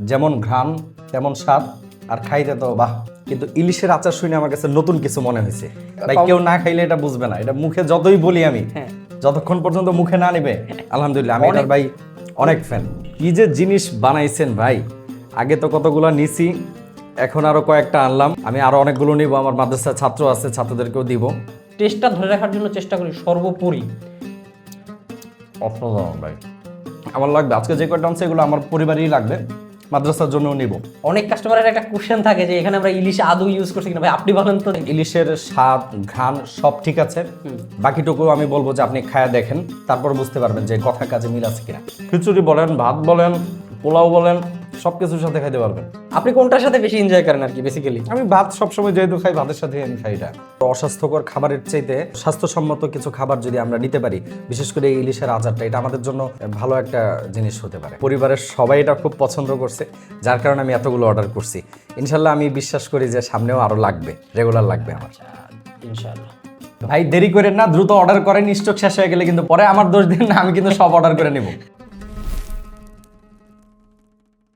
যেমন ঘ্রাণ তেমন স্বাদ আর খাইতে তো বাহ। কিন্তু ইলিশের আচার শুনে আমার কাছে নতুন কিছু মনে হয়েছে ভাই। কেউ না খাইলে এটা বুঝবে না। এটা মুখে যতই বলি আমি, যতক্ষণ পর্যন্ত মুখে না নেবে, আলহামদুলিল্লাহ আমি এটার ভাই অনেক ফ্যান। কি যে জিনিস বানাইছেন ভাই, আগে তো কতগুলো নিছি, এখন আরো কয়েকটা আনলাম। আমি আরো অনেকগুলো নিব, আমার মাদ্রাসার ছাত্র আছে, ছাত্রদেরকেও দিব। টেস্টটা ধরে রাখার জন্য চেষ্টা করি সর্বোপরি। অসাধারণ ভাই, আমার লাগবে আজকে যে কয়টা আনছে এগুলো আমার পরিবারই লাগবে, মাদ্রাসার জন্যও নিব। অনেক কাস্টমারের একটা কোশ্চেন থাকে যে এখানে আমরা ইলিশ আদৌ ইউজ করছি কিনা, ভাই আপনি বলেন তো। ইলিশের স্বাদ ঘ্রাণ সব ঠিক আছে, বাকিটুকু আমি বলবো যে আপনি খায়া দেখেন, তারপর বুঝতে পারবেন যে কথা কাজে মিল আছে কিনা। খিচুড়ি বলেন, ভাত বলেন, পোলাও বলেন, সবকিছুর সাথে খাইতে পারবেন। আপনি কোনটার সাথে বেশি এনজয় করেন আর কি বেসিক্যালি? আমি ভাত সবসময় যেহেতু খাই, ভাতের সাথে আমি খাই। এটা অস্বাস্থ্যকর খাবারের চাইতে স্বাস্থ্যসম্মত কিছু খাবার যদি আমরা নিতে পারি, বিশেষ করে এই ইলিশের আচারটা, এটা আমাদের জন্য ভালো একটা জিনিস হতে পারে। পরিবারের সবাই এটা খুব পছন্দ করছে, যার কারণে আমি এতগুলো অর্ডার করছি। ইনশাল্লাহ আমি বিশ্বাস করি যে সামনেও আরো লাগবে, রেগুলার লাগবে আমার। ইনশাআল্লাহ। ভাই দেরি করেন না, দ্রুত অর্ডার করেন। স্টক শেষ হয়ে গেলে কিন্তু পরে আমার দোষ দিন না, আমি কিন্তু সব অর্ডার করে নেব।